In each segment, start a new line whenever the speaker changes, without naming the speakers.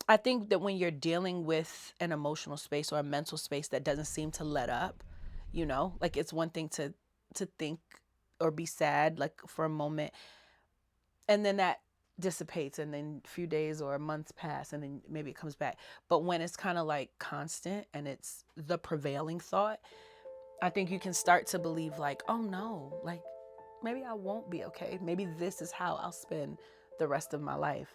I think that when you're dealing with an emotional space or a mental space that doesn't seem to let up, like it's one thing to think or be sad like for a moment, and then that dissipates, and then a few days or months pass, and then maybe it comes back. But when it's kind of like constant and it's the prevailing thought, I think you can start to believe like, oh no, like maybe I won't be okay. Maybe this is how I'll spend the rest of my life.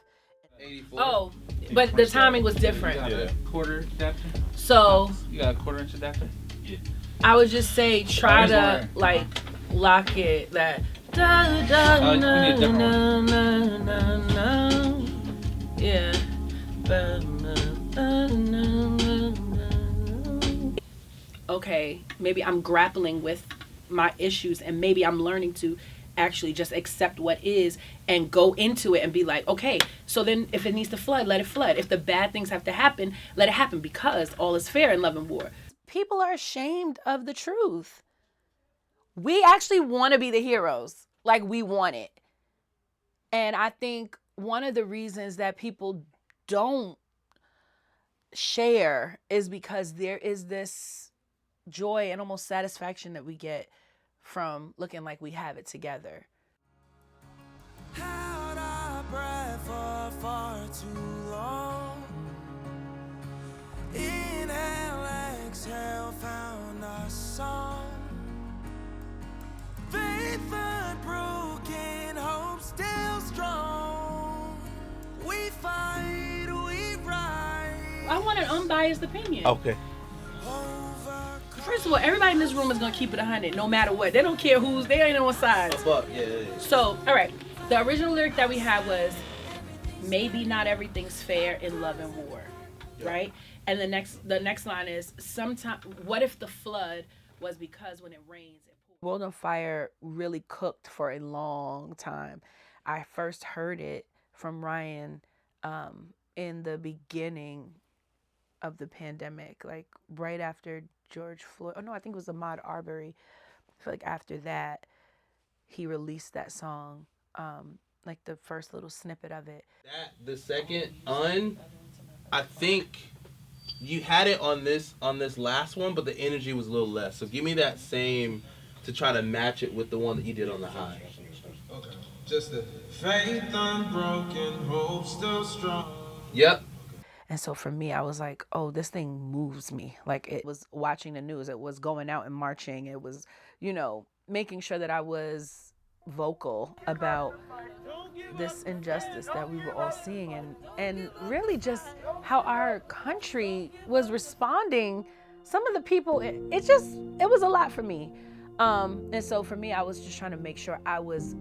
84.
Oh, but the timing was different.
You got a quarter adapter?
So
You got a quarter-inch adapter? Yeah.
I would just say try to like lock it that da da na na na na na. Yeah. Okay, maybe I'm grappling with my issues, and maybe I'm learning to actually just accept what is and go into it and be like, okay, so then if it needs to flood, let it flood. If the bad things have to happen, let it happen, because all is fair in love and war. People are ashamed of the truth. We actually want to be the heroes. Like, we want it. And I think one of the reasons that people don't share is because there is this joy and almost satisfaction that we get from looking like we have it together.
Held our breath for far too long. Inhale, exhale, found our song. Faith unbroken, hope still strong. We fight, we rise.
I want an unbiased opinion.
Okay.
First of all, everybody in this room is gonna keep it 100, no matter what. They don't care they ain't on sides.
Fuck, yeah.
So, all right. The original lyric that we had was, maybe not everything's fair in love and war, right? And the next line is, what if the flood was because when it rains, it pours? World on Fire really cooked for a long time. I first heard it from Ryan in the beginning of the pandemic, like right after George Floyd. Oh no, I think it was Ahmaud Arbery. I feel like after that, he released that song, like the first little snippet of it.
The second I think you had it on this last one, but the energy was a little less. So give me that same to try to match it with the one that you did on the high.
Okay. Just the faith unbroken, hope still strong.
Yep.
And so for me, I was like, oh, this thing moves me. Like, it was watching the news. It was going out and marching. It was, making sure that I was vocal about this injustice that we were all seeing, and really just how our country was responding. Some of the people, it was a lot for me. And so for me, I was just trying to make sure I was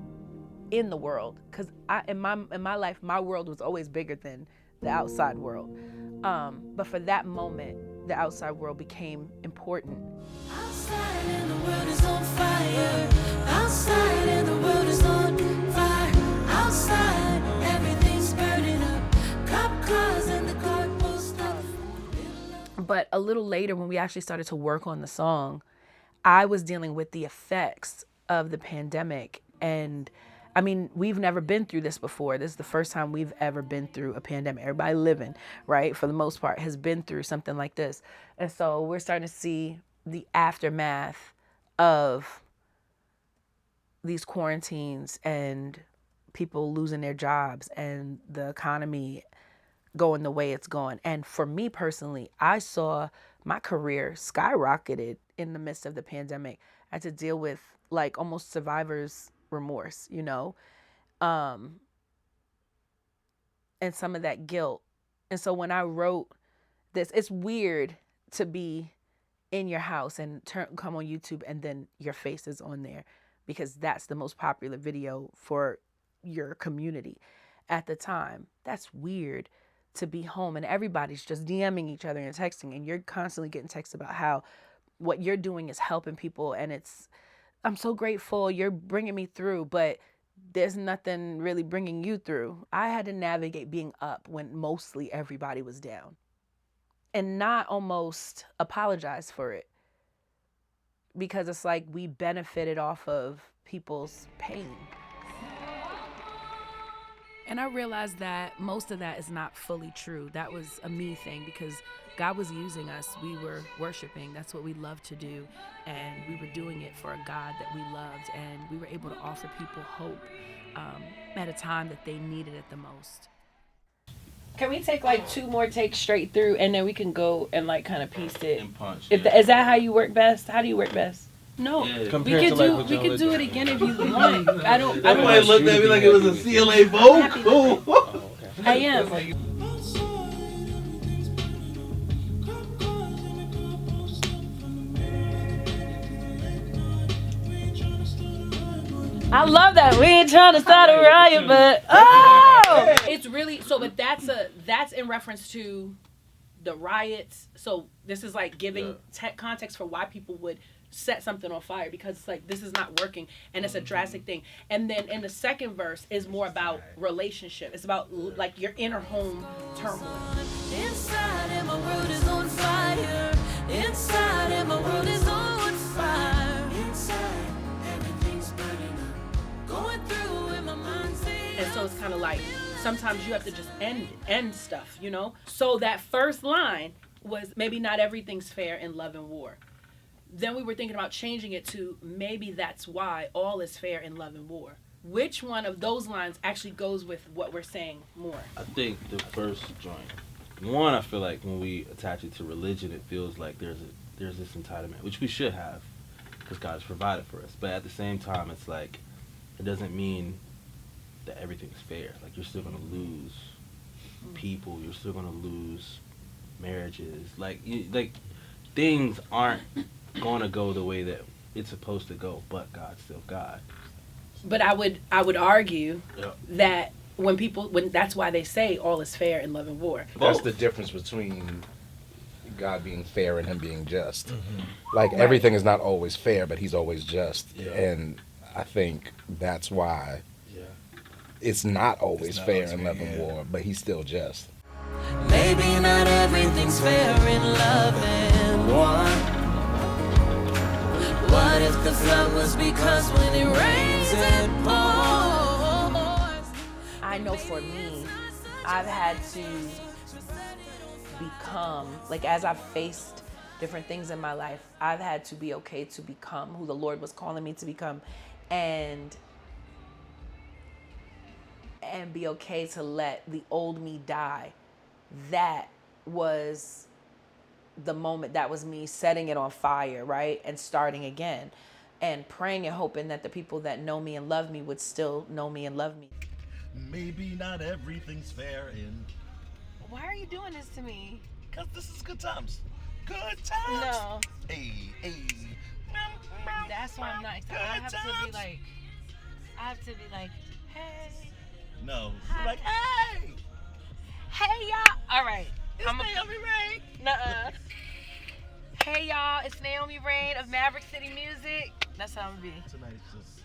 in the world, because in my life, my world was always bigger than the outside world. But for that moment, the outside world became important.
Outside and the world is on fire. Outside and the world is on fire. Outside, everything's burning up. Cop cars and the cardboard stuff.
But a little later, when we actually started to work on the song, I was dealing with the effects of the pandemic. And I mean, we've never been through this before. This is the first time we've ever been through a pandemic. Everybody living, right, for the most part, has been through something like this. And so we're starting to see the aftermath of these quarantines and people losing their jobs and the economy going the way it's going. And for me personally, I saw my career skyrocketed in the midst of the pandemic. I had to deal with like almost survivor's remorse, and some of that guilt. And so when I wrote this, it's weird to be in your house and come on YouTube and then your face is on there, because that's the most popular video for your community at the time. That's weird to be home and everybody's just DMing each other and texting, and you're constantly getting texts about how what you're doing is helping people, and I'm so grateful, you're bringing me through, but there's nothing really bringing you through. I had to navigate being up when mostly everybody was down, and not almost apologize for it, because it's like we benefited off of people's pain. And I realized that most of that is not fully true. That was a me thing because God was using us. We were worshiping. That's what we love to do. And we were doing it for a God that we loved. And we were able to offer people hope at a time that they needed it the most. Can we take like 2 more takes straight through and then we can go and like kind of piece it?
And punch.
Is that how you work best? How do you work best? No,
Yeah.
we
Compared
could
to,
do
like, what
we
y'all
could
are
do it
doing.
again if you want. I don't.
Everybody looked at me like it was a CLA vote. Cool.
I am. I love that. We ain't trying to start a riot, but it's really so. But that's in reference to the riots. So this is like giving context for why people would set something on fire because it's like this is not working and it's a drastic thing. And then in the second verse is more about relationship. It's about like your inner home turmoil.
Inside and my world is on fire. Inside and my world is on fire. Inside everything's burning up. Going through in my mind.
And so it's kind of like sometimes you have to just end stuff, you know? So that first line was maybe not everything's fair in love and war. Then we were thinking about changing it to maybe that's why all is fair in love and war. Which one of those lines actually goes with what we're saying more?
I think the first joint. One, I feel like when we attach it to religion, it feels like there's this entitlement, which we should have, because God has provided for us. But at the same time, it's like it doesn't mean that everything's fair. Like you're still gonna lose people. You're still gonna lose marriages. Like things aren't gonna go the way that it's supposed to go. But God's still God.
But I would argue
Yeah.
that when that's why they say all is fair in love and war.
That's the difference between God being fair and him being just. Like everything is not always fair, but he's always just.
Yeah.
And I think that's why
Yeah.
it's not always
not
fair
always
in
fair,
love and
yeah.
war, but he's still just.
Maybe not everything's fair in love and war. What if the flood was because when it rains it pours?
I know for me, I've had to become, like as I've faced different things in my life, I've had to be okay to become who the Lord was calling me to become and be okay to let the old me die. That was the moment, that was me setting it on fire, right? And starting again and praying and hoping that the people that know me and love me would still know me and love me.
Maybe not everything's fair in.
Why are you doing this to me?
Because this is good times. Good times.
No.
Hey, hey.
That's why I'm nice.
Good
I have
times.
to be like, hey,
No.
Hi.
You're like, hey,
hey y'all. All right.
it's Naomi Raine.
Nuh-uh. Hey y'all, it's Naomi Raine of Maverick City Music. That's how I'm gonna be.
Tonight's just.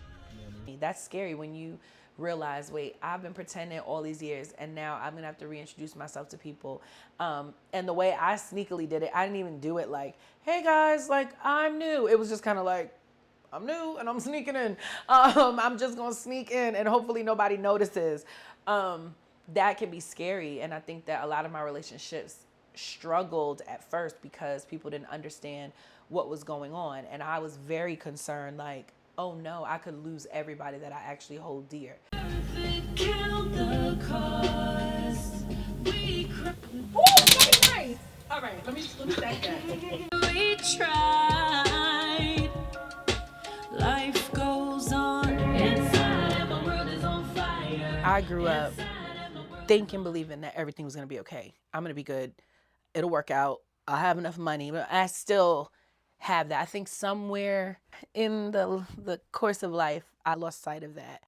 That's scary when you realize, wait, I've been pretending all these years and now I'm gonna have to reintroduce myself to people. And the way I sneakily did it, I didn't even do it like, hey guys, like I'm new. It was just kind of like, I'm new and I'm sneaking in. I'm just gonna sneak in and hopefully nobody notices. That can be scary. And I think that a lot of my relationships struggled at first because people didn't understand what was going on. And I was very concerned, like, oh no, I could lose everybody that I actually hold dear.
Count the cost. We
Ooh, very nice. All right, let me stack that.
We tried. Life goes on. Inside and my world is on fire.
I grew up thinking, believing that everything was gonna be okay. I'm gonna be good. It'll work out. I'll have enough money, but I still have that. I think somewhere in the course of life, I lost sight of that.